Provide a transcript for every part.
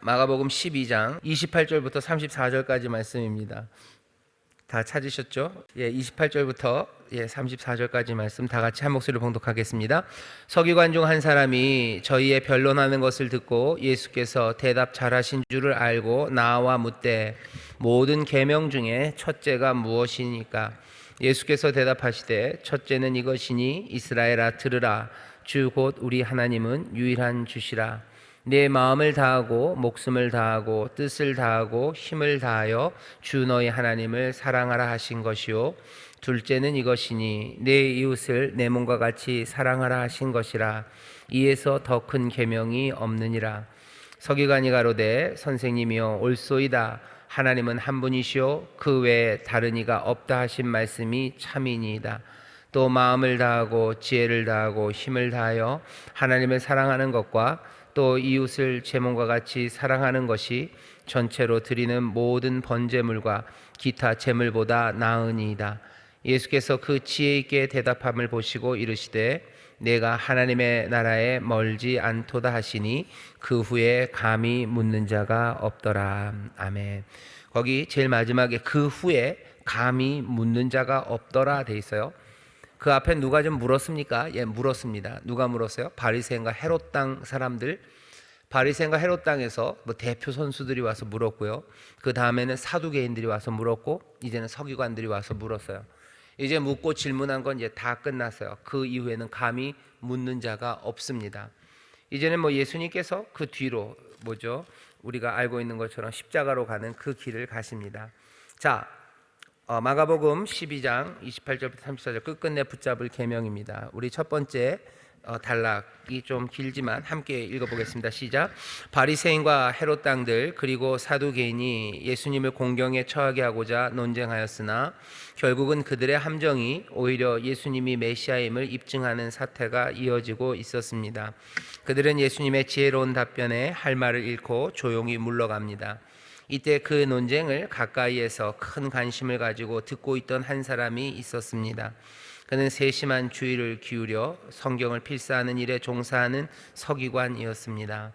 마가복음 12장 28절부터 34절까지 말씀입니다. 다 찾으셨죠? 28절부터 34절까지 말씀 다 같이 한 목소리로 봉독하겠습니다. 서기관 중 한 사람이 저희의 변론하는 것을 듣고 예수께서 대답 잘하신 줄을 알고 나와 묻되 모든 계명 중에 첫째가 무엇이니까? 예수께서 대답하시되 첫째는 이것이니 이스라엘아 들으라 주 곧 우리 하나님은 유일한 주시라. 내 마음을 다하고 목숨을 다하고 뜻을 다하고 힘을 다하여 주 너희 하나님을 사랑하라 하신 것이요 둘째는 이것이니 내 이웃을 내 몸과 같이 사랑하라 하신 것이라. 이에서 더 큰 계명이 없느니라. 서기관이 가로되 선생님이여 옳소이다. 하나님은 한 분이시요 그 외에 다른 이가 없다 하신 말씀이 참이니이다. 또 마음을 다하고 지혜를 다하고 힘을 다하여 하나님을 사랑하는 것과 또 이웃을 제 몸과 같이 사랑하는 것이 전체로 드리는 모든 번제물과 기타 제물보다 나으니이다. 예수께서 그 지혜 있게 대답함을 보시고 이르시되 내가 하나님의 나라에 멀지 않도다 하시니 그 후에 감히 묻는 자가 없더라. 아멘. 거기 제일 마지막에 그 후에 감히 묻는 자가 없더라 돼 있어요. 그 앞에 누가 좀 물었습니까? 물었습니다. 누가 물었어요? 바리새인과 헤롯 땅 사람들. 바리새인과 헤롯 땅에서 대표 선수들이 와서 물었고요. 그 다음에는 사두개인들이 와서 물었고, 이제는 서기관들이 와서 물었어요. 이제 묻고 질문한 건 이제 다 끝났어요. 그 이후에는 감히 묻는 자가 없습니다. 이제는 예수님께서 그 뒤로 우리가 알고 있는 것처럼 십자가로 가는 그 길을 가십니다. 자, 마가복음 12장 28절부터 34절 끝끝내 붙잡을 계명입니다. 우리 첫 번째 단락이 좀 길지만 함께 읽어보겠습니다. 시작. 바리새인과 헤롯 땅들 그리고 사두개인이 예수님을 공경에 처하게 하고자 논쟁하였으나 결국은 그들의 함정이 오히려 예수님이 메시아임을 입증하는 사태가 이어지고 있었습니다. 그들은 예수님의 지혜로운 답변에 할 말을 잃고 조용히 물러갑니다. 이때 그 논쟁을 가까이에서 큰 관심을 가지고 듣고 있던 한 사람이 있었습니다. 그는 세심한 주의를 기울여 성경을 필사하는 일에 종사하는 서기관이었습니다.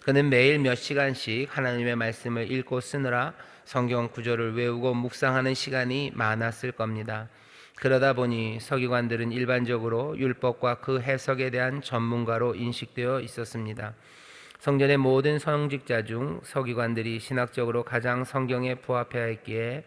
그는 매일 몇 시간씩 하나님의 말씀을 읽고 쓰느라 성경 구절을 외우고 묵상하는 시간이 많았을 겁니다. 그러다 보니 서기관들은 일반적으로 율법과 그 해석에 대한 전문가로 인식되어 있었습니다. 성전의 모든 성직자 중 서기관들이 신학적으로 가장 성경에 부합해야 했기에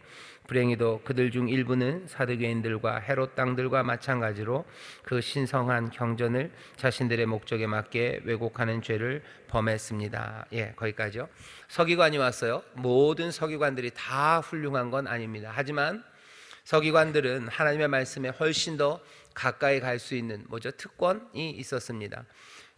불행히도 그들 중 일부는 사두개인들과 헤롯 땅들과 마찬가지로 그 신성한 경전을 자신들의 목적에 맞게 왜곡하는 죄를 범했습니다. 거기까지요. 서기관이 왔어요. 모든 서기관들이 다 훌륭한 건 아닙니다. 하지만 서기관들은 하나님의 말씀에 훨씬 더 가까이 갈 수 있는 특권이 있었습니다.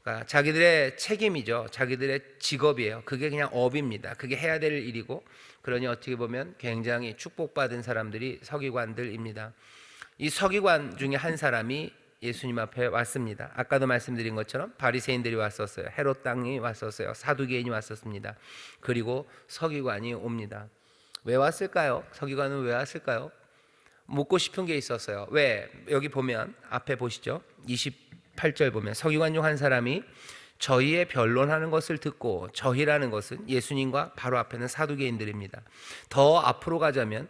그러니까 자기들의 책임이죠. 자기들의 직업이에요. 그게 그냥 업입니다. 그게 해야 될 일이고, 그러니 어떻게 보면 굉장히 축복받은 사람들이 서기관들입니다. 이 서기관 중에 한 사람이 예수님 앞에 왔습니다. 아까도 말씀드린 것처럼 바리새인들이 왔었어요. 헤롯 땅이 왔었어요. 사두개인이 왔었습니다. 그리고 서기관이 옵니다. 왜 왔을까요? 서기관은 왜 왔을까요? 묻고 싶은 게 있었어요. 왜? 여기 보면 앞에 보시죠. 28절 보면 서기관 중 한 사람이 저희의 변론하는 것을 듣고, 저희라는 것은 예수님과 바로 앞에는 사두개인들입니다. 더 앞으로 가자면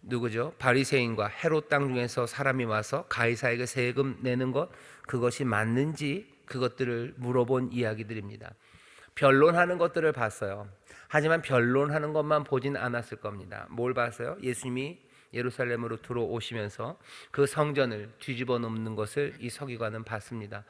누구죠? 바리새인과 헤롯 땅 중에서 사람이 와서 가이사에게 세금 내는 것, 그것이 맞는지 그것들을 물어본 이야기들입니다. 변론하는 것들을 봤어요. 하지만 변론하는 것만 보진 않았을 겁니다. 뭘 봤어요? 예수님이 예루살렘으로 들어오시면서 그 성전을 뒤집어 놓는 것을 이 서기관은 봤습니다.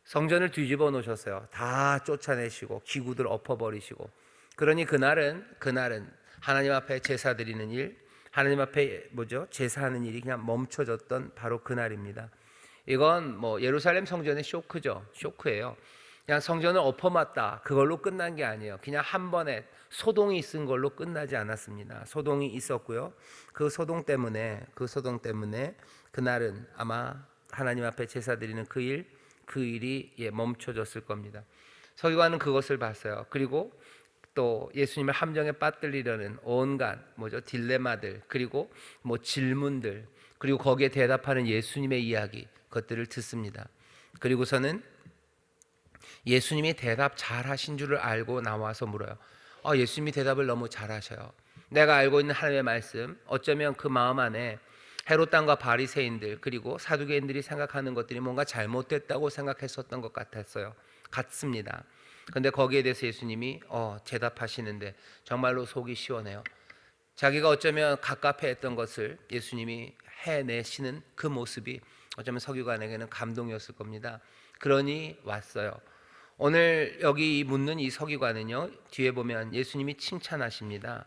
성전을 뒤집어 놓으셨어요. 다 쫓아내시고 기구들 엎어버리시고. 그러니 그날은 하나님 앞에 제사 드리는 일, 하나님 앞에 제사하는 일이 그냥 멈춰졌던 바로 그날입니다. 이건 예루살렘 성전의 쇼크죠. 쇼크예요. 그냥 성전을 엎어맞다, 그걸로 끝난 게 아니에요. 그냥 한 번에 소동이 있은 걸로 끝나지 않았습니다. 소동이 있었고요. 그 소동 때문에 그날은 아마 하나님 앞에 제사 드리는 그 일이 멈춰졌을 겁니다. 서기관은 그것을 봤어요. 그리고 또 예수님을 함정에 빠뜨리려는 온갖 딜레마들, 그리고 질문들, 그리고 거기에 대답하는 예수님의 이야기, 그것들을 듣습니다. 그리고서는 예수님이 대답 잘하신 줄을 알고 나와서 물어요. 예수님이 대답을 너무 잘하셔요. 내가 알고 있는 하나님의 말씀, 어쩌면 그 마음 안에 헤롯 당과 바리새인들 그리고 사두개인들이 생각하는 것들이 뭔가 잘못됐다고 생각했었던 것 같습니다. 근데 거기에 대해서 예수님이 대답하시는데 정말로 속이 시원해요. 자기가 어쩌면 갑갑해했던 것을 예수님이 해내시는 그 모습이 어쩌면 서기관에게는 감동이었을 겁니다. 그러니 왔어요. 오늘 여기 묻는 이 서기관은요, 뒤에 보면 예수님이 칭찬하십니다.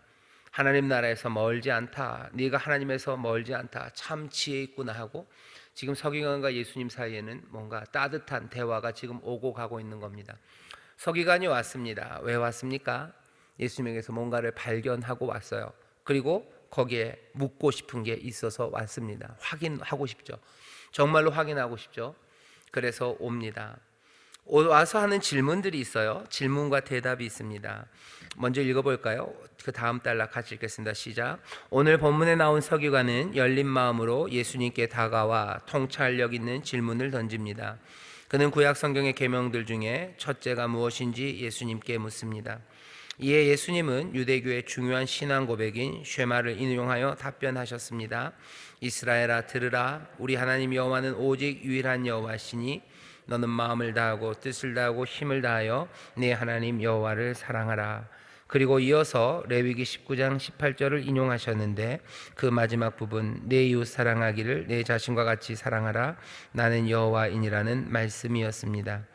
하나님 나라에서 멀지 않다. 네가 하나님에서 멀지 않다. 참 지혜 있구나 하고, 지금 서기관과 예수님 사이에는 뭔가 따뜻한 대화가 지금 오고 가고 있는 겁니다. 서기관이 왔습니다. 왜 왔습니까? 예수님에게서 뭔가를 발견하고 왔어요. 그리고 거기에 묻고 싶은 게 있어서 왔습니다. 확인하고 싶죠. 정말로 확인하고 싶죠. 그래서 옵니다. 와서 하는 질문들이 있어요. 질문과 대답이 있습니다. 먼저 읽어볼까요? 그 다음 단락 같이 읽겠습니다. 시작. 오늘 본문에 나온 서기관은 열린 마음으로 예수님께 다가와 통찰력 있는 질문을 던집니다. 그는 구약 성경의 계명들 중에 첫째가 무엇인지 예수님께 묻습니다. 이에 예수님은 유대교의 중요한 신앙 고백인 쉐마를 인용하여 답변하셨습니다. 이스라엘아 들으라. 우리 하나님 여호와는 오직 유일한 여호와시니 너는 마음을 다하고 뜻을 다하고 힘을 다하여 네 하나님 여호와를 사랑하라. 그리고 이어서 레위기 19장 18절을 인용하셨는데 그 마지막 부분 내 이웃 사랑하기를 내 자신과 같이 사랑하라. 나는 여호와이니라는 말씀이었습니다.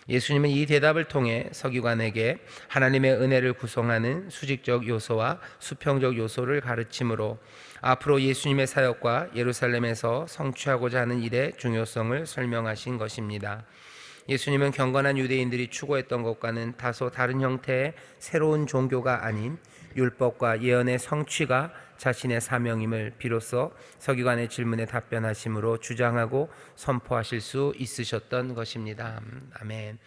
예수님은 이 대답을 통해 서기관에게 하나님의 은혜를 구성하는 수직적 요소와 수평적 요소를 가르침으로 앞으로 예수님의 사역과 예루살렘에서 성취하고자 하는 일의 중요성을 설명하신 것입니다. 예수님은 경건한 유대인들이 추구했던 것과는 다소 다른 형태의 새로운 종교가 아닌 율법과 예언의 성취가 자신의 사명임을 비로소 서기관의 질문에 답변하심으로 주장하고 선포하실 수 있으셨던 것입니다. 아멘.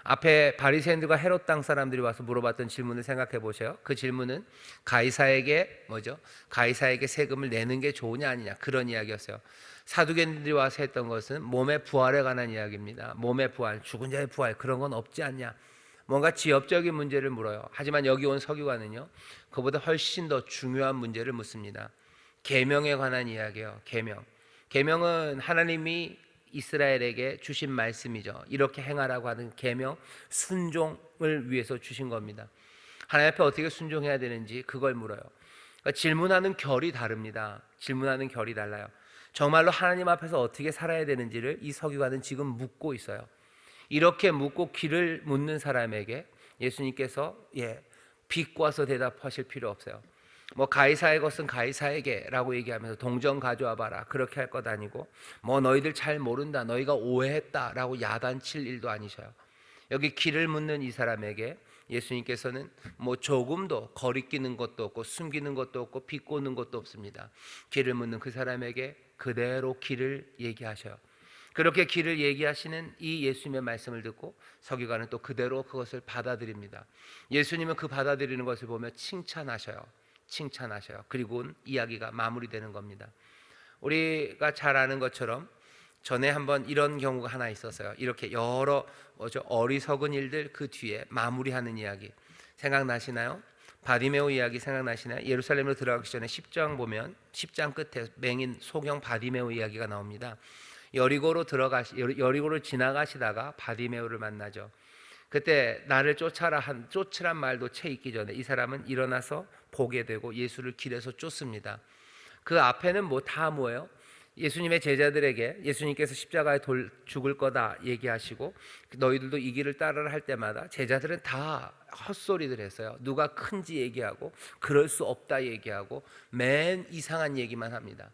앞에 바리새인들과 헤롯 땅 사람들이 와서 물어봤던 질문을 생각해 보세요. 그 질문은 가이사에게 가이사에게 세금을 내는 게 좋으냐 아니냐 그런 이야기였어요. 사두개인들이 와서 했던 것은 몸의 부활에 관한 이야기입니다. 몸의 부활, 죽은 자의 부활 그런 건 없지 않냐. 뭔가 지엽적인 문제를 물어요. 하지만 여기 온 서기관은요, 그보다 훨씬 더 중요한 문제를 묻습니다. 계명에 관한 이야기예요. 계명은 하나님이 이스라엘에게 주신 말씀이죠. 이렇게 행하라고 하는 계명, 순종을 위해서 주신 겁니다. 하나님 앞에 어떻게 순종해야 되는지 그걸 물어요. 그러니까 질문하는 결이 다릅니다. 질문하는 결이 달라요. 정말로 하나님 앞에서 어떻게 살아야 되는지를 이 서기관은 지금 묻고 있어요. 이렇게 묻고 길을 묻는 사람에게 예수님께서 비꼬아서 대답하실 필요 없어요. 가이사의 것은 가이사에게라고 얘기하면서 동정 가져와 봐라 그렇게 할 것 아니고 너희들 잘 모른다 너희가 오해했다라고 야단칠 일도 아니셔요. 여기 길을 묻는 이 사람에게 예수님께서는 조금도 거리끼는 것도 없고 숨기는 것도 없고 비꼬는 것도 없습니다. 길을 묻는 그 사람에게 그대로 길을 얘기하셔요. 그렇게 길을 얘기하시는 이 예수님의 말씀을 듣고 서기관은 또 그대로 그것을 받아들입니다. 예수님은 그 받아들이는 것을 보며 칭찬하셔요. 그리고는 이야기가 마무리되는 겁니다. 우리가 잘 아는 것처럼 전에 한번 이런 경우가 하나 있었어요. 이렇게 여러 어리석은 일들 그 뒤에 마무리하는 이야기 생각나시나요? 바디메오 이야기 생각나시나요? 예루살렘으로 들어가기 전에 10장 보면 10장 끝에 맹인 소경 바디메오 이야기가 나옵니다. 여리고를 지나가시다가 바디메오를 만나죠. 그때 나를 쫓으란 말도 채 있기 전에 이 사람은 일어나서 보게 되고 예수를 길에서 쫓습니다. 그 앞에는 다 뭐예요? 예수님의 제자들에게 예수님께서 십자가에 죽을 거다 얘기하시고 너희들도 이 길을 따르라 할 때마다 제자들은 다 헛소리들 했어요. 누가 큰지 얘기하고 그럴 수 없다 얘기하고 맨 이상한 얘기만 합니다.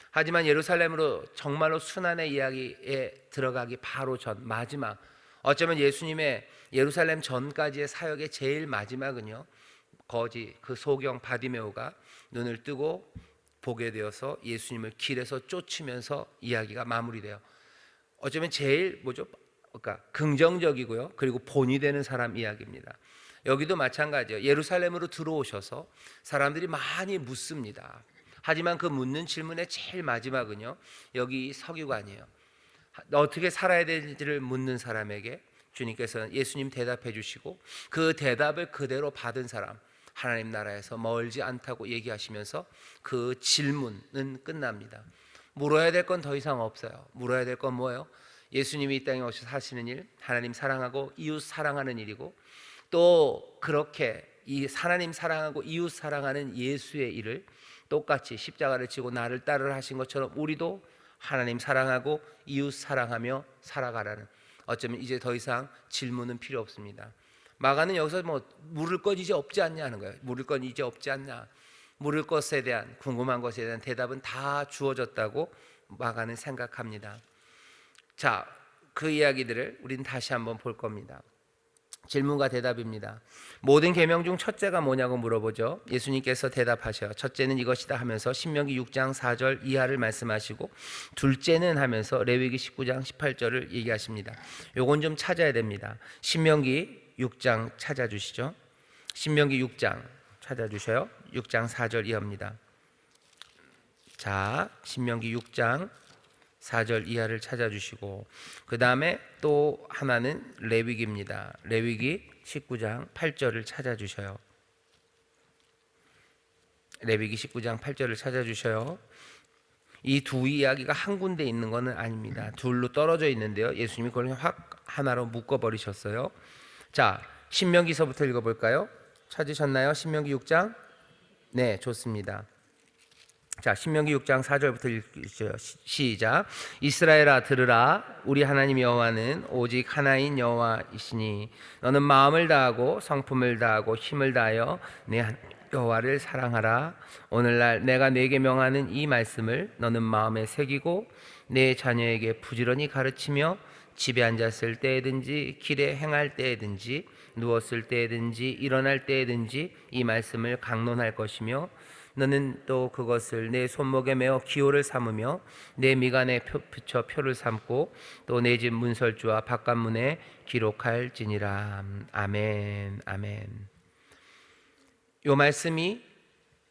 하지만 예루살렘으로 정말로 순환의 이야기에 들어가기 바로 전 마지막 어쩌면 예수님의 예루살렘 전까지의 사역의 제일 마지막은요, 거지 그 소경 바디메오가 눈을 뜨고 보게 되어서 예수님을 길에서 쫓으면서 이야기가 마무리돼요. 어쩌면 제일 그러니까 긍정적이고요, 그리고 본이 되는 사람 이야기입니다. 여기도 마찬가지예요. 예루살렘으로 들어오셔서 사람들이 많이 묻습니다. 하지만 그 묻는 질문의 제일 마지막은요, 여기 서기관이에요. 어떻게 살아야 되는지를 묻는 사람에게 주님께서는 예수님 대답해 주시고 그 대답을 그대로 받은 사람 하나님 나라에서 멀지 않다고 얘기하시면서 그 질문은 끝납니다. 물어야 될 건 더 이상 없어요. 물어야 될 건 뭐예요? 예수님이 이 땅에 오셔서 하시는 일, 하나님 사랑하고 이웃 사랑하는 일이고, 또 그렇게 이 하나님 사랑하고 이웃 사랑하는 예수의 일을 똑같이 십자가를 지고 나를 따르라 하신 것처럼 우리도 하나님 사랑하고 이웃 사랑하며 살아가라는, 어쩌면 이제 더 이상 질문은 필요 없습니다. 마가는 여기서 뭐 물을 것 이제 없지 않냐 하는 거예요. 물을 것 이제 없지 않냐. 물을 것에 대한, 궁금한 것에 대한 대답은 다 주어졌다고 마가는 생각합니다. 자, 그 이야기들을 우리는 다시 한번 볼 겁니다. 질문과 대답입니다. 모든 계명 중 첫째가 뭐냐고 물어보죠. 예수님께서 대답하셔. 첫째는 이것이다 하면서 신명기 6장 4절 이하를 말씀하시고, 둘째는 하면서 레위기 19장 18절을 얘기하십니다. 요건 좀 찾아야 됩니다. 신명기 6장 찾아주시죠. 신명기 6장 찾아주셔요. 6장 4절 이하입니다. 자, 신명기 6장 4절 이하를 찾아주시고, 그 다음에 또 하나는 레위기입니다. 레위기 19장 8절을 찾아주셔요. 레위기 19장 8절을 찾아주셔요. 이 두 이야기가 한 군데 있는 것은 아닙니다. 둘로 떨어져 있는데요, 예수님이 그걸 확 하나로 묶어버리셨어요. 자, 신명기서부터 읽어볼까요? 찾으셨나요? 신명기 6장? 네, 좋습니다. 자, 신명기 6장 4절부터 읽으시죠. 시작. 이스라엘아 들으라. 우리 하나님 여호와는 오직 하나인 여호와이시니 너는 마음을 다하고 성품을 다하고 힘을 다하여 내 여호와를 사랑하라. 오늘날 내가 네게 명하는 이 말씀을 너는 마음에 새기고 내 자녀에게 부지런히 가르치며 집에 앉았을 때에든지 길에 행할 때에든지 누웠을 때에든지 일어날 때에든지 이 말씀을 강론할 것이며, 너는 또 그것을 내 손목에 메어 기호를 삼으며 내 미간에 붙여 표를 삼고 또 내 집 문설주와 바깥문에 기록할지니라. 아멘. 아멘. 요 말씀이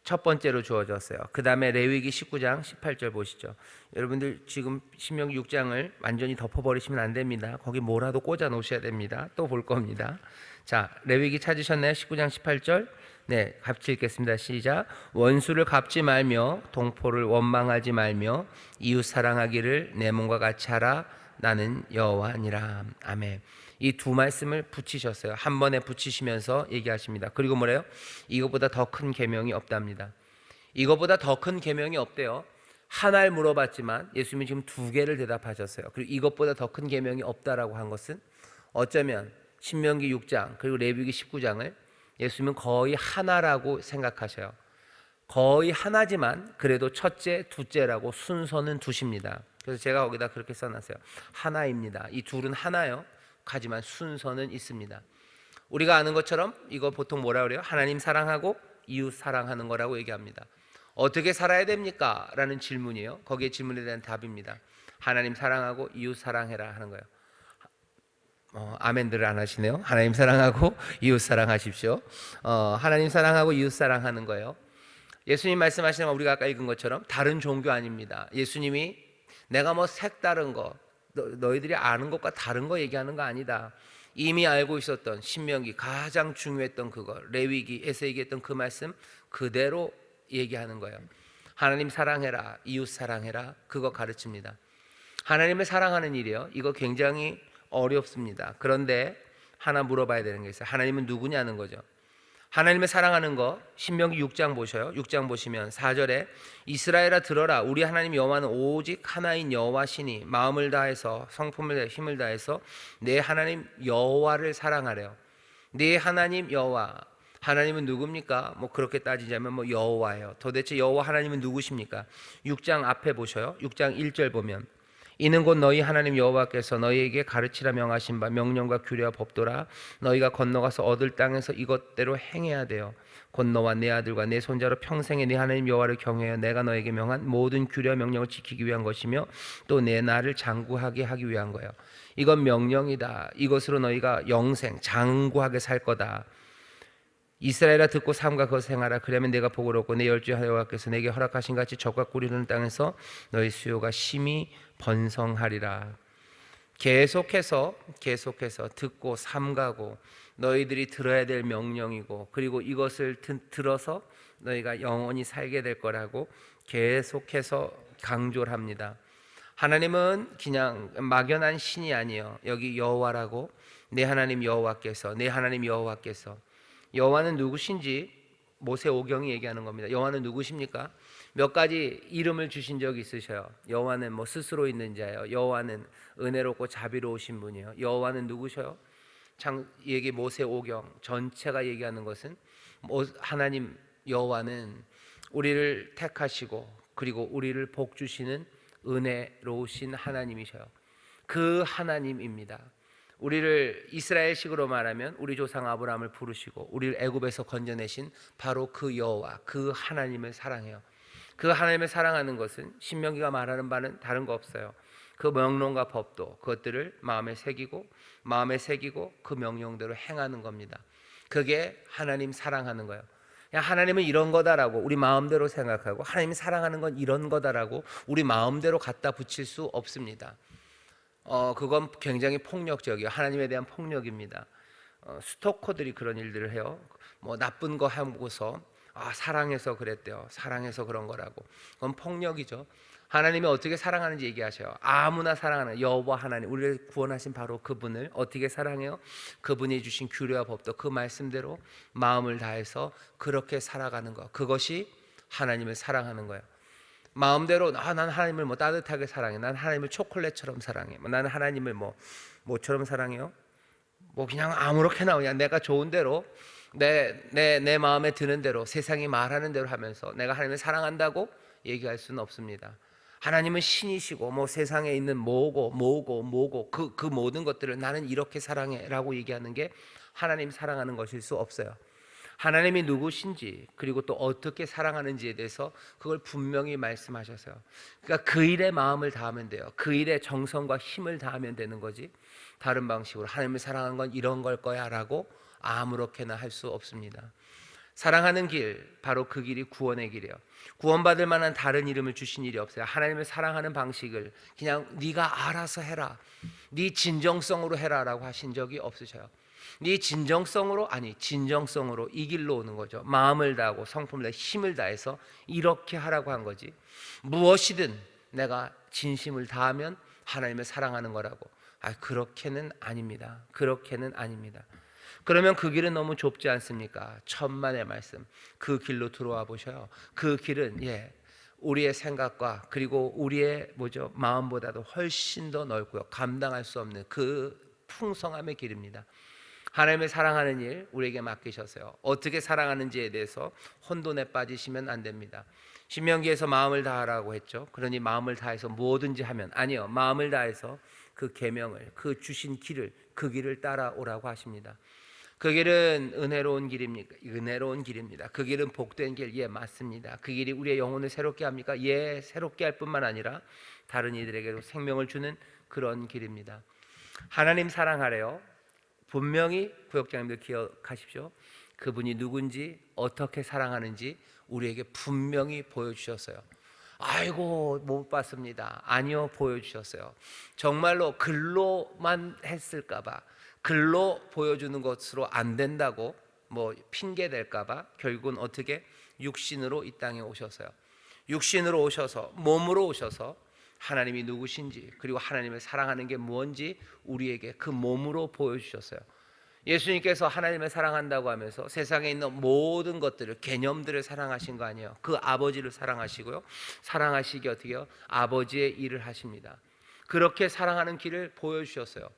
첫 번째로 주어졌어요. 그 다음에 레위기 19장 18절 보시죠. 여러분들 지금 신명기 6장을 완전히 덮어버리시면 안 됩니다. 거기 뭐라도 꽂아 놓으셔야 됩니다. 또 볼 겁니다. 자, 레위기 찾으셨나요? 19장 18절. 네, 같이 읽겠습니다. 시작. 원수를 갚지 말며 동포를 원망하지 말며 이웃 사랑하기를 내 몸과 같이 하라. 나는 여호와니라. 아멘. 이 두 말씀을 붙이셨어요. 한 번에 붙이시면서 얘기하십니다. 그리고 뭐래요? 이것보다 더 큰 계명이 없답니다. 이것보다 더 큰 계명이 없대요. 하나를 물어봤지만 예수님이 지금 두 개를 대답하셨어요. 그리고 이것보다 더 큰 계명이 없다라고 한 것은 어쩌면 신명기 6장 그리고 레위기 19장을 예수님은 거의 하나라고 생각하셔요. 거의 하나지만 그래도 첫째, 둘째라고 순서는 두십니다. 그래서 제가 거기다 그렇게 써놨어요. 하나입니다. 이 둘은 하나요. 하지만 순서는 있습니다. 우리가 아는 것처럼 이거 보통 뭐라 그래요? 하나님 사랑하고 이웃 사랑하는 거라고 얘기합니다. 어떻게 살아야 됩니까? 라는 질문이에요. 거기에 질문에 대한 답입니다. 하나님 사랑하고 이웃 사랑해라 하는 거예요. 아멘들을 안 하시네요. 하나님 사랑하고 이웃 사랑하십시오. 하나님 사랑하고 이웃 사랑하는 거예요. 예수님 말씀하시는 건 우리가 아까 읽은 것처럼 다른 종교 아닙니다. 예수님이 내가 뭐 색다른 거, 너희들이 아는 것과 다른 거 얘기하는 거 아니다. 이미 알고 있었던 신명기 가장 중요했던 그거, 레위기에서 얘기했던 그 말씀 그대로 얘기하는 거예요. 하나님 사랑해라, 이웃 사랑해라, 그거 가르칩니다. 하나님을 사랑하는 일이요, 이거 굉장히 어렵습니다. 그런데 하나 물어봐야 되는 게 있어요. 하나님은 누구냐는 거죠. 하나님을 사랑하는 거 신명기 6장 보셔요. 6장 보시면 4절에 이스라엘아 들어라. 우리 하나님 여호와는 오직 하나인 여호와시니 마음을 다해서 성품을 다해 힘을 다해서 내 하나님 여호와를 사랑하래요. 내 하나님 여호와. 하나님은 누굽니까? 뭐 그렇게 따지자면 뭐 여호와예요. 도대체 여호와 하나님은 누구십니까? 6장 앞에 보셔요. 6장 1절 보면 이는 곧 너희 하나님 여호와께서 너희에게 가르치라 명하신 바 명령과 규례와 법도라. 너희가 건너가서 얻을 땅에서 이것대로 행해야 돼요. 곧 너와 내 아들과 내 손자로 평생에 네 하나님 여호와를 경외하여 내가 너에게 명한 모든 규례와 명령을 지키기 위한 것이며 또 내 나를 장구하게 하기 위한 거예요. 이건 명령이다. 이것으로 너희가 영생 장구하게 살 거다. 이스라엘아 듣고 삼가 그것을 행하라. 그러면 내가 복을 얻고 내 열주 여호와께서 내게 허락하신 같이 적과 꿀이 흐르는 땅에서 너희 수요가 심히 번성하리라. 계속해서 듣고 삼가고 너희들이 들어야 될 명령이고, 그리고 이것을 들어서 너희가 영원히 살게 될 거라고 계속해서 강조를 합니다. 하나님은 그냥 막연한 신이 아니에요. 여기 여호와라고, 내 하나님 여호와께서, 내 하나님 여호와께서. 여호와는 누구신지 모세오경이 얘기하는 겁니다. 여호와는 누구십니까? 몇 가지 이름을 주신 적이 있으셔요. 여호와는 뭐 스스로 있는 자예요. 여호와는 은혜롭고 자비로우신 분이에요. 여호와는 누구셔요? 여기 모세오경 전체가 얘기하는 것은 하나님 여호와는 우리를 택하시고, 그리고 우리를 복 주시는 은혜로우신 하나님이셔요. 그 하나님입니다. 우리를 이스라엘식으로 말하면 우리 조상 아브라함을 부르시고 우리를 애굽에서 건져내신 바로 그 여호와, 그 하나님을 사랑해요. 그 하나님을 사랑하는 것은 신명기가 말하는 바는 다른 거 없어요. 그 명령과 법도 그것들을 마음에 새기고 그 명령대로 행하는 겁니다. 그게 하나님 사랑하는 거예요. 하나님은 이런 거다라고 우리 마음대로 생각하고, 하나님이 사랑하는 건 이런 거다라고 우리 마음대로 갖다 붙일 수 없습니다. 그건 굉장히 폭력적이에요. 하나님에 대한 폭력입니다. 스토커들이 그런 일들을 해요. 뭐 나쁜 거 하고서 사랑해서 그랬대요. 사랑해서 그런 거라고. 그건 폭력이죠. 하나님이 어떻게 사랑하는지 얘기하셔요. 아무나 사랑하는 여호와 하나님, 우리를 구원하신 바로 그분을 어떻게 사랑해요? 그분이 주신 규례와 법도 그 말씀대로 마음을 다해서 그렇게 살아가는 것, 그것이 하나님을 사랑하는 거예요. 마음대로 난 하나님을 뭐 따뜻하게 사랑해, 난 하나님을 초콜릿처럼 사랑해, 나는 하나님을 뭐처럼 사랑해요? 뭐 그냥 아무렇게나 그냥 내가 좋은 대로 내 마음에 드는 대로 세상이 말하는 대로 하면서 내가 하나님을 사랑한다고 얘기할 수는 없습니다. 하나님은 신이시고 뭐 세상에 있는 뭐고 그 모든 것들을 나는 이렇게 사랑해라고 얘기하는 게 하나님 사랑하는 것일 수 없어요. 하나님이 누구신지, 그리고 또 어떻게 사랑하는지에 대해서 그걸 분명히 말씀하셔서요. 그러니까 그 일에 마음을 다하면 돼요. 그 일에 정성과 힘을 다하면 되는 거지, 다른 방식으로 하나님을 사랑하는 건 이런 걸 거야 라고 아무렇게나 할 수 없습니다. 사랑하는 길, 바로 그 길이 구원의 길이에요. 구원받을 만한 다른 이름을 주신 일이 없어요. 하나님을 사랑하는 방식을 그냥 네가 알아서 해라, 네 진정성으로 해라 라고 하신 적이 없으셔요. 네 진정성으로, 아니 진정성으로 이 길로 오는 거죠. 마음을 다하고 성품을 다해 힘을 다해서 이렇게 하라고 한 거지, 무엇이든 내가 진심을 다하면 하나님을 사랑하는 거라고. 그렇게는 아닙니다. 그렇게는 아닙니다. 그러면 그 길은 너무 좁지 않습니까? 천만의 말씀, 그 길로 들어와 보셔요. 그 길은 우리의 생각과 그리고 우리의 마음보다도 훨씬 더 넓고요, 감당할 수 없는 그 풍성함의 길입니다. 하나님을 사랑하는 일 우리에게 맡기셨어요. 어떻게 사랑하는지에 대해서 혼돈에 빠지시면 안 됩니다. 신명기에서 마음을 다하라고 했죠. 그러니 마음을 다해서 뭐든지 하면, 아니요, 마음을 다해서 그 계명을, 그 주신 길을, 그 길을 따라오라고 하십니다. 그 길은 은혜로운 길입니까? 은혜로운 길입니다. 그 길은 복된 길, 맞습니다. 그 길이 우리의 영혼을 새롭게 합니까? 새롭게 할 뿐만 아니라 다른 이들에게도 생명을 주는 그런 길입니다. 하나님 사랑하래요. 분명히 구역장님들 기억하십시오. 그분이 누군지, 어떻게 사랑하는지 우리에게 분명히 보여주셨어요. 아이고 못 봤습니다. 아니요, 보여주셨어요. 정말로 글로만 했을까봐, 글로 보여주는 것으로 안 된다고 핑계 댈까봐 결국은 어떻게 육신으로 이 땅에 오셨어요. 육신으로 오셔서, 몸으로 오셔서 하나님이 누구신지, 그리고 하나님을 사랑하는 게 무엇인지 우리에게 그 몸으로 보여주셨어요. 예수님께서 하나님을 사랑한다고 하면서 세상에 있는 모든 것들을, 개념들을 사랑하신 거 아니에요. 그 아버지를 사랑하시고요, 사랑하시기 어떻게 해요? 아버지의 일을 하십니다. 그렇게 사랑하는 길을 보여주셨어요.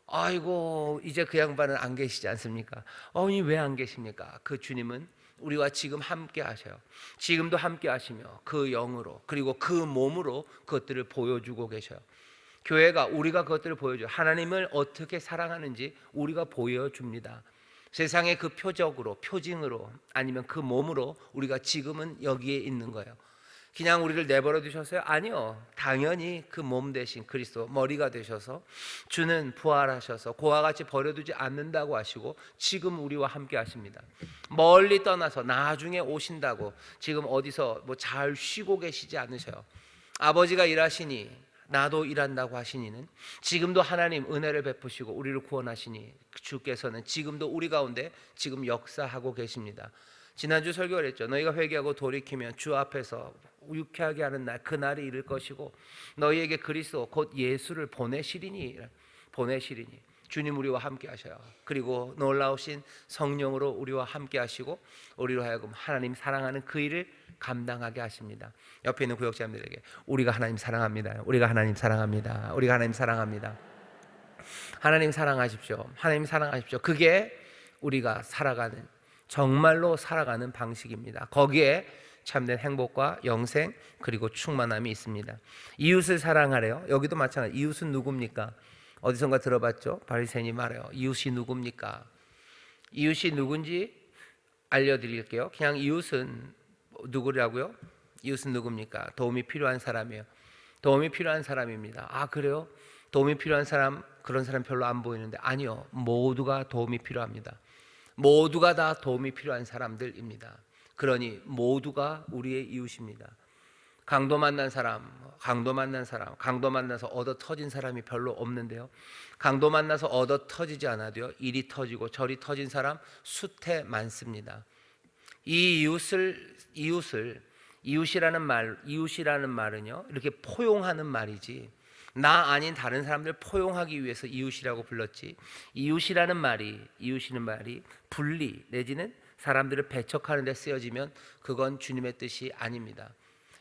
아이고 이제 그 양반은 안 계시지 않습니까? 왜 안 계십니까? 그 주님은 우리와 지금 함께 하셔요. 지금도 함께 하시며 그 영으로, 그리고 그 몸으로 그것들을 보여주고 계셔요. 교회가, 우리가 그것들을 보여줘요. 하나님을 어떻게 사랑하는지 우리가 보여줍니다. 세상의 그 표적으로, 표징으로, 아니면 그 몸으로 우리가 지금은 여기에 있는 거예요. 그냥 우리를 내버려 두셨어요? 아니요, 당연히 그 몸 대신 그리스도 머리가 되셔서 주는 부활하셔서 그와 같이 버려두지 않는다고 하시고 지금 우리와 함께 하십니다. 멀리 떠나서 나중에 오신다고 지금 어디서 잘 쉬고 계시지 않으셔요. 아버지가 일하시니 나도 일한다고 하시니는 지금도 하나님 은혜를 베푸시고 우리를 구원하시니 주께서는 지금도 우리 가운데 지금 역사하고 계십니다. 지난주 설교를 했죠. 너희가 회개하고 돌이키면 주 앞에서 유쾌하게 하는 날, 그 날이 이를 것이고 너희에게 그리스도 곧 예수를 보내시리니 주님 우리와 함께 하셔요. 그리고 놀라우신 성령으로 우리와 함께 하시고 우리로 하여금 하나님 사랑하는 그 일을 감당하게 하십니다. 옆에 있는 구역자님들에게 우리가 하나님 사랑합니다. 우리가 하나님 사랑합니다. 우리가 하나님 사랑합니다. 하나님 사랑하십시오. 하나님 사랑하십시오. 그게 우리가 살아가는, 정말로 살아가는 방식입니다. 거기에 참된 행복과 영생 그리고 충만함이 있습니다. 이웃을 사랑하래요. 여기도 마찬가지. 이웃은 누굽니까? 어디선가 들어봤죠? 바리새인이 말해요. 이웃이 누굽니까? 이웃이 누군지 알려드릴게요. 그냥 이웃은 누구라고요? 이웃은 누굽니까? 도움이 필요한 사람이에요. 도움이 필요한 사람입니다. 아, 그래요? 도움이 필요한 사람, 그런 사람 별로 안 보이는데, 아니요, 모두가 도움이 필요합니다. 모두가 다 도움이 필요한 사람들입니다. 그러니 모두가 우리의 이웃입니다. 강도 만난 사람, 강도 만나서 얻어 터진 사람이 별로 없는데요. 강도 만나서 얻어 터지지 않아도요, 이리 터지고 저리 터진 사람 수태 많습니다. 이 이웃이라는 말은요, 이렇게 포용하는 말이지, 나 아닌 다른 사람들 포용하기 위해서 이웃이라고 불렀지, 이웃이라는 말이 분리 내지는 사람들을 배척하는 데 쓰여지면 그건 주님의 뜻이 아닙니다.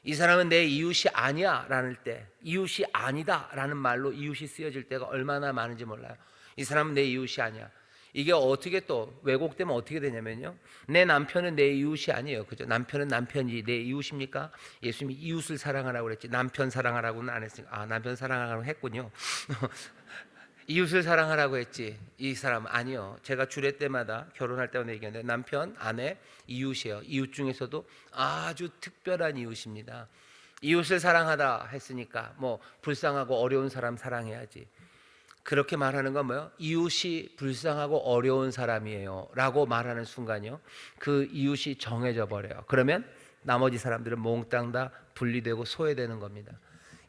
이 사람은 내 이웃이 아니야 라는 때, 이웃이 아니다 라는 말로 이웃이 쓰여질 때가 얼마나 많은지 몰라요. 이 사람은 내 이웃이 아니야. 이게 어떻게 또 왜곡되면 어떻게 되냐면요, 내 남편은 내 이웃이 아니에요. 그죠? 남편은 남편이 내 이웃입니까? 예수님이 이웃을 사랑하라고 그랬지 남편 사랑하라고는 안 했으니까, 아, 남편 사랑하라고 했군요. 이웃을 사랑하라고 했지 이 사람 아니요. 제가 주례 때마다 결혼할 때마다 얘기하는데 남편, 아내, 이웃이에요. 이웃 중에서도 아주 특별한 이웃입니다. 이웃을 사랑하다 했으니까 뭐 불쌍하고 어려운 사람 사랑해야지. 그렇게 말하는 건 뭐예요? 이웃이 불쌍하고 어려운 사람이에요 라고 말하는 순간요, 그 이웃이 정해져 버려요. 그러면 나머지 사람들은 몽땅 다 분리되고 소외되는 겁니다.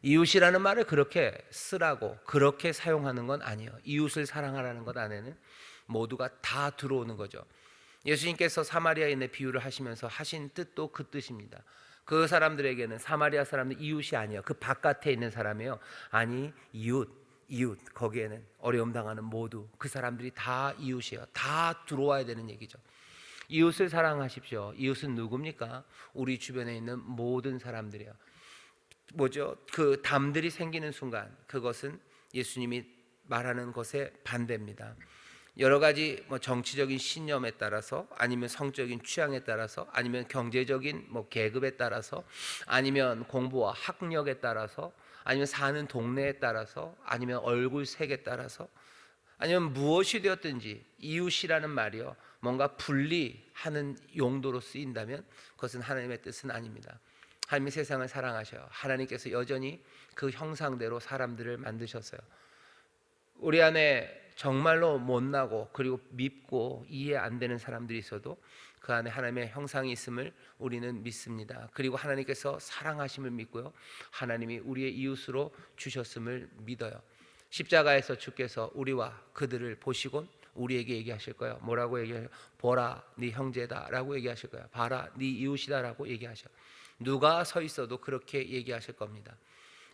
이웃이라는 말을 그렇게 쓰라고 그렇게 사용하는 건 아니에요. 이웃을 사랑하라는 것 안에는 모두가 다 들어오는 거죠. 예수님께서 사마리아인의 비유를 하시면서 하신 뜻도 그 뜻입니다. 그 사람들에게는 사마리아 사람들 이웃이 아니에요. 그 바깥에 있는 사람이에요. 아니, 이웃, 거기에는 어려움 당하는 모두, 그 사람들이 다 이웃이에요. 다 들어와야 되는 얘기죠. 이웃을 사랑하십시오. 이웃은 누굽니까? 우리 주변에 있는 모든 사람들이에요. 뭐죠? 그 담들이 생기는 순간 그것은 예수님이 말하는 것의 반대입니다. 여러 가지 뭐 정치적인 신념에 따라서, 아니면 성적인 취향에 따라서, 아니면 경제적인 뭐 계급에 따라서, 아니면 공부와 학력에 따라서, 아니면 사는 동네에 따라서, 아니면 얼굴색에 따라서, 아니면 무엇이 되었든지 이웃이라는 말이요, 뭔가 분리하는 용도로 쓰인다면 그것은 하나님의 뜻은 아닙니다. 하나님이 세상을 사랑하셔요. 하나님께서 여전히 그 형상대로 사람들을 만드셨어요. 우리 안에 정말로 못나고 그리고 밉고 이해 안 되는 사람들이 있어도 그 안에 하나님의 형상이 있음을 우리는 믿습니다. 그리고 하나님께서 사랑하심을 믿고요, 하나님이 우리의 이웃으로 주셨음을 믿어요. 십자가에서 주께서 우리와 그들을 보시곤 우리에게 얘기하실 거예요. 뭐라고 얘기해요? 보라 네 형제다 라고 얘기하실 거예요. 봐라 네 이웃이다 라고 얘기하셔. 누가 서 있어도 그렇게 얘기하실 겁니다.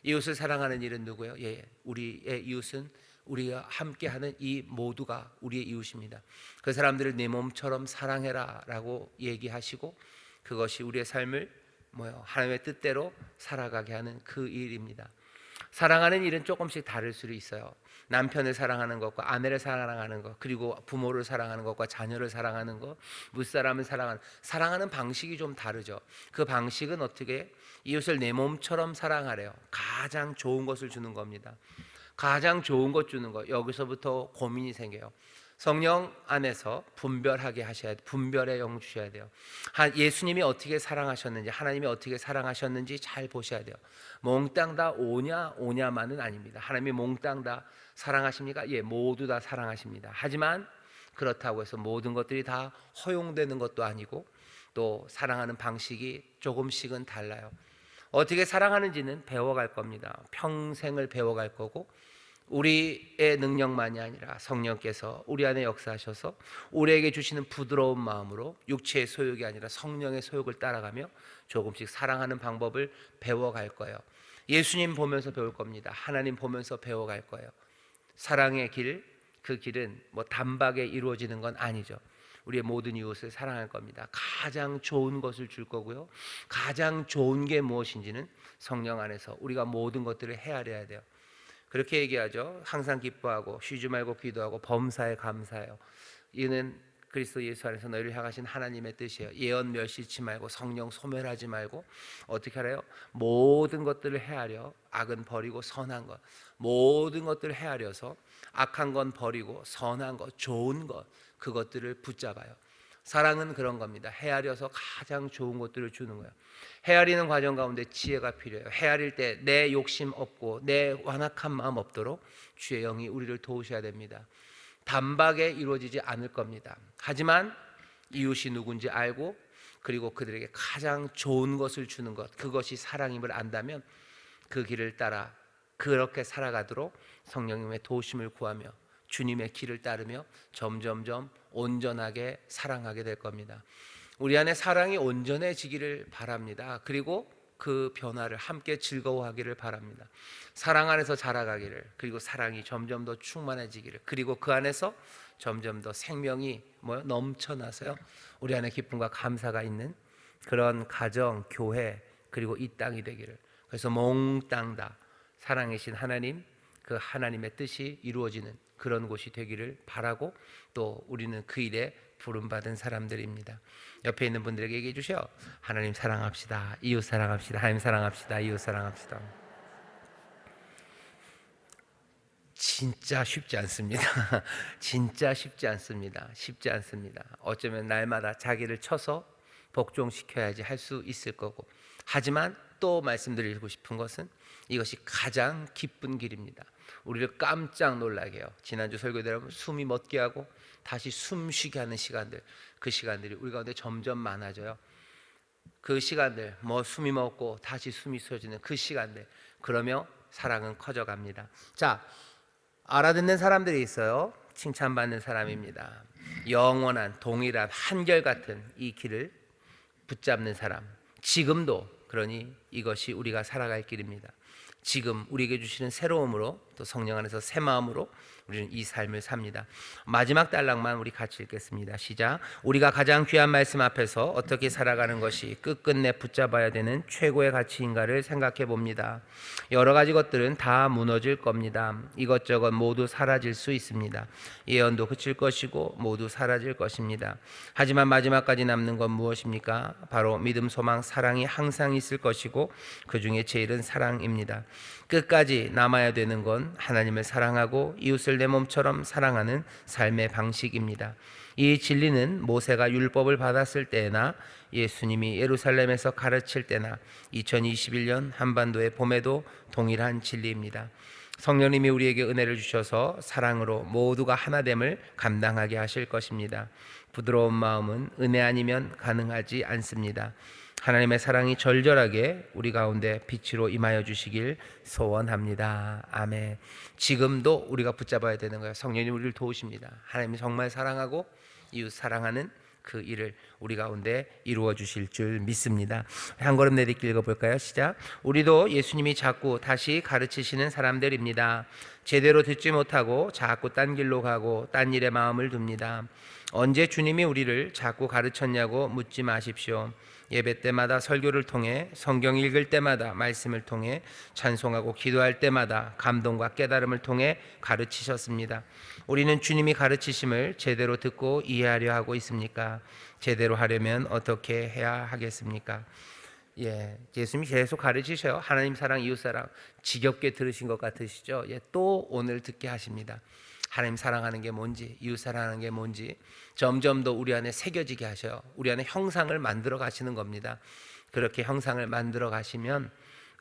이웃을 사랑하는 일은 누구예요? 예, 우리의 이웃은 우리가 함께하는 이 모두가 우리의 이웃입니다. 그 사람들을 내 몸처럼 사랑해라 라고 얘기하시고, 그것이 우리의 삶을 하나님의 뜻대로 살아가게 하는 그 일입니다. 사랑하는 일은 조금씩 다를 수 있어요. 남편을 사랑하는 것과 아내를 사랑하는 것, 그리고 부모를 사랑하는 것과 자녀를 사랑하는 것, 무사람을 사랑하는 방식이 좀 다르죠. 그 방식은 어떻게? 이웃을 내 몸처럼 사랑하래요. 가장 좋은 것을 주는 겁니다. 가장 좋은 것 주는 것. 여기서부터 고민이 생겨요. 성령 안에서 분별하게 하셔야 돼요. 분별의 영 주셔야 돼요. 예수님이 어떻게 사랑하셨는지, 하나님이 어떻게 사랑하셨는지 잘 보셔야 돼요. 몽땅 다 오냐만은 아닙니다. 하나님이 몽땅 다 사랑하십니까? 예, 모두 다 사랑하십니다. 하지만 그렇다고 해서 모든 것들이 다 허용되는 것도 아니고, 또 사랑하는 방식이 조금씩은 달라요. 어떻게 사랑하는지는 배워갈 겁니다. 평생을 배워갈 거고, 우리의 능력만이 아니라 성령께서 우리 안에 역사하셔서 우리에게 주시는 부드러운 마음으로 육체의 소욕이 아니라 성령의 소욕을 따라가며 조금씩 사랑하는 방법을 배워갈 거예요. 예수님 보면서 배울 겁니다. 하나님 보면서 배워갈 거예요. 사랑의 길, 그 길은 뭐 단박에 이루어지는 건 아니죠. 우리의 모든 이웃을 사랑할 겁니다. 가장 좋은 것을 줄 거고요. 가장 좋은 게 무엇인지는 성령 안에서 우리가 모든 것들을 헤아려야 돼요. 그렇게 얘기하죠. 항상 기뻐하고 쉬지 말고 기도하고 범사에 감사해요. 이는 그리스도 예수 안에서 너희를 향하신 하나님의 뜻이에요. 예언 멸시치 말고 성령 소멸하지 말고 어떻게 하래요? 모든 것들을 헤아려 악은 버리고 선한 것, 모든 것들을 헤아려서 악한 건 버리고 선한 것, 좋은 것, 그것들을 붙잡아요. 사랑은 그런 겁니다. 헤아려서 가장 좋은 것들을 주는 거예요. 헤아리는 과정 가운데 지혜가 필요해요. 헤아릴 때 내 욕심 없고 내 완악한 마음 없도록 주의 영이 우리를 도우셔야 됩니다. 단박에 이루어지지 않을 겁니다. 하지만 이웃이 누군지 알고 그리고 그들에게 가장 좋은 것을 주는 것, 그것이 사랑임을 안다면 그 길을 따라 그렇게 살아가도록 성령님의 도우심을 구하며 주님의 길을 따르며 점점점 온전하게 사랑하게 될 겁니다. 우리 안에 사랑이 온전해지기를 바랍니다. 그리고 그 변화를 함께 즐거워하기를 바랍니다. 사랑 안에서 자라가기를, 그리고 사랑이 점점 더 충만해지기를, 그리고 그 안에서 점점 더 생명이 넘쳐나서요, 우리 안에 기쁨과 감사가 있는 그런 가정, 교회, 그리고 이 땅이 되기를. 그래서 몽땅 다 사랑이신 하나님, 그 하나님의 뜻이 이루어지는 그런 곳이 되기를 바라고, 또 우리는 그 일에 부름받은 사람들입니다. 옆에 있는 분들에게 얘기해 주셔. 하나님 사랑합시다. 이웃 사랑합시다. 하나님 사랑합시다. 이웃 사랑합시다. 진짜 쉽지 않습니다. 진짜 쉽지 않습니다. 쉽지 않습니다. 어쩌면 날마다 자기를 쳐서 복종시켜야지 할 수 있을 거고, 하지만 또 말씀드리고 싶은 것은 이것이 가장 기쁜 길입니다. 우리를 깜짝 놀라게 해요. 지난주 설교대로 숨이 멎게 하고 다시 숨쉬게 하는 시간들, 그 시간들이 우리 가운데 점점 많아져요. 그 시간들, 숨이 멎고 다시 숨이 쉬어지는 그 시간들, 그러며 사랑은 커져갑니다. 자, 알아듣는 사람들이 있어요. 칭찬받는 사람입니다. 영원한 동일한 한결같은 이 길을 붙잡는 사람, 지금도 그러니 이것이 우리가 살아갈 길입니다. 지금 우리에게 주시는 새로움으로, 또 성령 안에서 새 마음으로 우리는 이 삶을 삽니다. 마지막 단락만 우리 같이 읽겠습니다. 시작. 우리가 가장 귀한 말씀 앞에서 어떻게 살아가는 것이 끝끝내 붙잡아야 되는 최고의 가치인가를 생각해 봅니다. 여러 가지 것들은 다 무너질 겁니다. 이것저것 모두 사라질 수 있습니다. 예언도 그칠 것이고 모두 사라질 것입니다. 하지만 마지막까지 남는 건 무엇입니까? 바로 믿음, 소망, 사랑이 항상 있을 것이고 그 중에 제일은 사랑입니다. 끝까지 남아야 되는 건 하나님을 사랑하고 이웃을 내 몸처럼 사랑하는 삶의 방식입니다. 이 진리는 모세가 율법을 받았을 때나 예수님이 예루살렘에서 가르칠 때나 2021년 한반도의 봄에도 동일한 진리입니다. 성령님이 우리에게 은혜를 주셔서 사랑으로 모두가 하나됨을 감당하게 하실 것입니다. 부드러운 마음은 은혜 아니면 가능하지 않습니다. 하나님의 사랑이 절절하게 우리 가운데 빛으로 임하여 주시길 소원합니다. 아멘. 지금도 우리가 붙잡아야 되는 거예요. 성령님 우리를 도우십니다. 하나님이 정말 사랑하고 이웃 사랑하는 그 일을 우리 가운데 이루어 주실 줄 믿습니다. 한 걸음 내딛기 읽어볼까요? 시작. 우리도 예수님이 자꾸 다시 가르치시는 사람들입니다. 제대로 듣지 못하고 자꾸 딴 길로 가고 딴 일에 마음을 둡니다. 언제 주님이 우리를 자꾸 가르쳤냐고 묻지 마십시오. 예배 때마다 설교를 통해, 성경 읽을 때마다 말씀을 통해, 찬송하고 기도할 때마다 감동과 깨달음을 통해 가르치셨습니다. 우리는 주님이 가르치심을 제대로 듣고 이해하려 하고 있습니까? 제대로 하려면 어떻게 해야 하겠습니까? 예수님이 계속 가르치셔요. 하나님 사랑, 이웃 사랑. 지겹게 들으신 것 같으시죠? 또 오늘 듣게 하십니다. 하나님 사랑하는 게 뭔지, 이웃 사랑하는 게 뭔지 점점 더 우리 안에 새겨지게 하셔요. 우리 안에 형상을 만들어 가시는 겁니다. 그렇게 형상을 만들어 가시면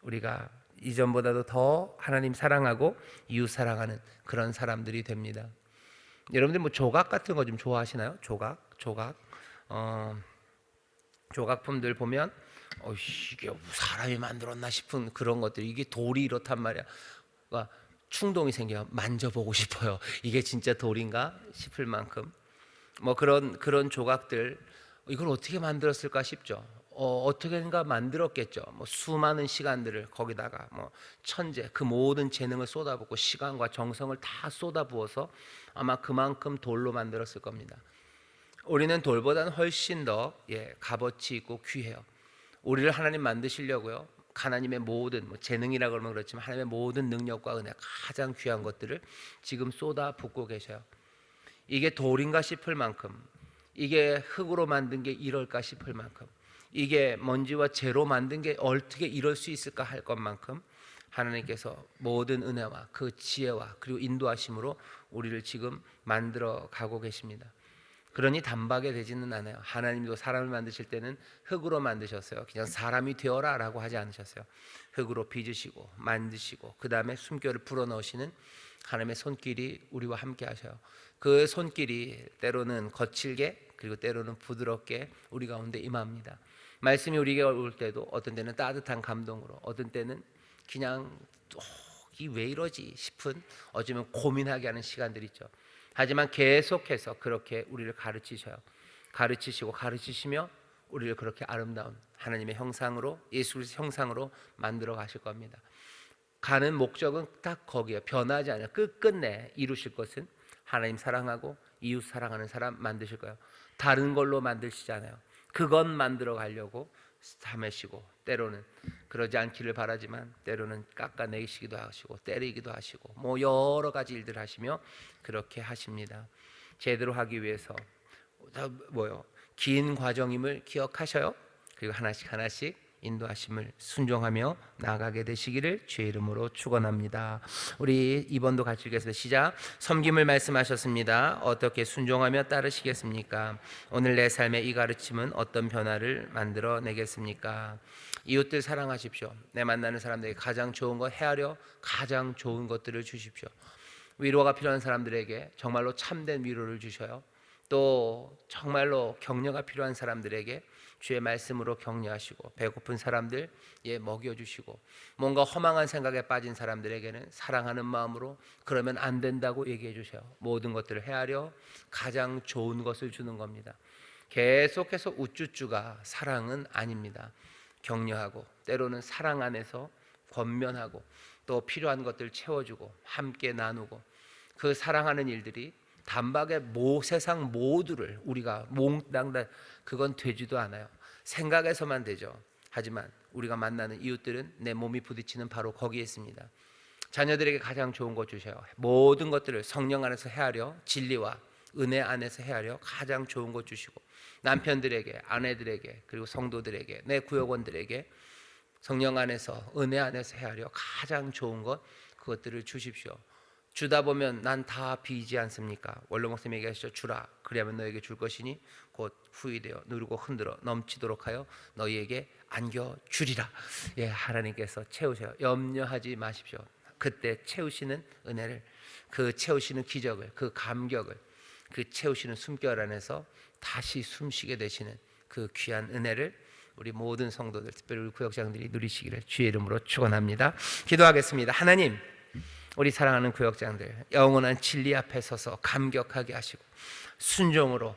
우리가 이전보다도 더 하나님 사랑하고 이웃 사랑하는 그런 사람들이 됩니다. 여러분들 조각 같은 거 좀 좋아하시나요? 조각품들 보면 이게 사람이 만들었나 싶은 그런 것들, 이게 돌이 이렇단 말이야. 그러니까 충동이 생겨요. 만져보고 싶어요. 이게 진짜 돌인가 싶을 만큼 뭐 그런 조각들, 이걸 어떻게 만들었을까 싶죠. 어떻게인가 만들었겠죠. 뭐 수많은 시간들을 거기다가 뭐 천재 그 모든 재능을 쏟아붓고 시간과 정성을 다 쏟아부어서 아마 그만큼 돌로 만들었을 겁니다. 우리는 돌보다는 훨씬 더 값어치 있고 귀해요. 우리를 하나님 만드시려고요, 하나님의 모든 재능이라 그러면 그렇지만 하나님의 모든 능력과 은혜, 가장 귀한 것들을 지금 쏟아붓고 계셔요. 이게 돌인가 싶을 만큼, 이게 흙으로 만든 게 이럴까 싶을 만큼, 이게 먼지와 재로 만든 게 어떻게 이럴 수 있을까 할 것만큼 하나님께서 모든 은혜와 그 지혜와 그리고 인도하심으로 우리를 지금 만들어 가고 계십니다. 그러니 단박에 되지는 않아요. 하나님도 사람을 만드실 때는 흙으로 만드셨어요. 그냥 사람이 되어라 라고 하지 않으셨어요. 흙으로 빚으시고 만드시고 그 다음에 숨결을 불어넣으시는 하나님의 손길이 우리와 함께 하셔요. 그 손길이 때로는 거칠게 그리고 때로는 부드럽게 우리 가운데 임합니다. 말씀이 우리에게 올 때도 어떤 때는 따뜻한 감동으로, 어떤 때는 그냥 이 왜 이러지 싶은, 어쩌면 고민하게 하는 시간들이 있죠. 하지만 계속해서 그렇게 우리를 가르치시고 가르치시며 우리를 그렇게 아름다운 하나님의 형상으로, 예수 그리스도의 형상으로 만들어 가실 겁니다. 가는 목적은 딱 거기에요. 변하지 않아요. 끝끝내 이루실 것은 하나님 사랑하고 이웃 사랑하는 사람 만드실 거예요. 다른 걸로 만드시지 않아요. 그것 만들어 가려고 삼으시고, 때로는 그러지 않기를 바라지만 때로는 깎아내시기도 하시고 때리기도 하시고 뭐 여러 가지 일들 하시며 그렇게 하십니다. 제대로 하기 위해서 긴 과정임을 기억하셔요. 그리고 하나씩 하나씩 인도하심을 순종하며 나아가게 되시기를 주의 이름으로 축원합니다. 우리 2번도 같이 읽겠습니다. 시작. 섬김을 말씀하셨습니다. 어떻게 순종하며 따르시겠습니까? 오늘 내 삶의 이 가르침은 어떤 변화를 만들어내겠습니까? 이웃들 사랑하십시오. 내 만나는 사람들에게 가장 좋은 거 헤아려 가장 좋은 것들을 주십시오. 위로가 필요한 사람들에게 정말로 참된 위로를 주셔요. 또 정말로 격려가 필요한 사람들에게 주의 말씀으로 격려하시고, 배고픈 사람들 먹여주시고, 뭔가 허망한 생각에 빠진 사람들에게는 사랑하는 마음으로 그러면 안 된다고 얘기해 주세요. 모든 것들을 헤아려 가장 좋은 것을 주는 겁니다. 계속해서 우쭈쭈가 사랑은 아닙니다. 격려하고 때로는 사랑 안에서 권면하고 또 필요한 것들 채워주고 함께 나누고, 그 사랑하는 일들이 단박에 세상 모두를 우리가 몽땅 다, 그건 되지도 않아요. 생각에서만 되죠. 하지만 우리가 만나는 이웃들은 내 몸이 부딪히는 바로 거기에 있습니다. 자녀들에게 가장 좋은 것 주셔요. 모든 것들을 성령 안에서 헤아려 진리와 은혜 안에서 헤아려 가장 좋은 것 주시고, 남편들에게, 아내들에게, 그리고 성도들에게, 내 구역원들에게 성령 안에서 은혜 안에서 헤아려 가장 좋은 것, 그것들을 주십시오. 주다 보면 난 다 비지 않습니까? 원로 목사님 얘기하시죠. 주라, 그리하면 너에게 줄 것이니 곧 후이되어 누르고 흔들어 넘치도록 하여 너희에게 안겨주리라. 하나님께서 채우셔요. 염려하지 마십시오. 그때 채우시는 은혜를, 그 채우시는 기적을, 그 감격을, 그 채우시는 숨결 안에서 다시 숨쉬게 되시는 그 귀한 은혜를 우리 모든 성도들, 특별히 우리 구역장들이 누리시기를 주의 이름으로 축원합니다. 기도하겠습니다. 하나님, 우리 사랑하는 구역장들 영원한 진리 앞에 서서 감격하게 하시고 순종으로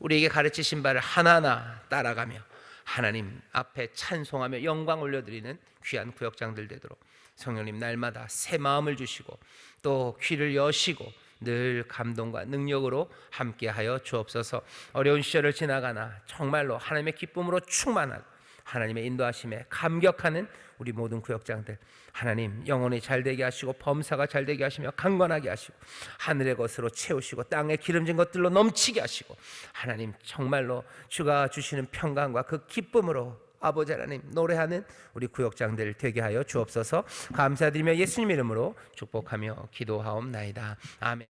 우리에게 가르치신 바를 하나하나 따라가며 하나님 앞에 찬송하며 영광 올려드리는 귀한 구역장들 되도록 성령님 날마다 새 마음을 주시고 또 귀를 여시고 늘 감동과 능력으로 함께하여 주옵소서. 어려운 시절을 지나가나 정말로 하나님의 기쁨으로 충만하고 하나님의 인도하심에 감격하는 우리 모든 구역장들, 하나님 영혼이 잘되게 하시고 범사가 잘되게 하시며 강건하게 하시고 하늘의 것으로 채우시고 땅에 기름진 것들로 넘치게 하시고, 하나님 정말로 주가 주시는 평강과 그 기쁨으로 아버지 하나님 노래하는 우리 구역장들 되게 하여 주옵소서. 감사드리며 예수님 이름으로 축복하며 기도하옵나이다. 아멘.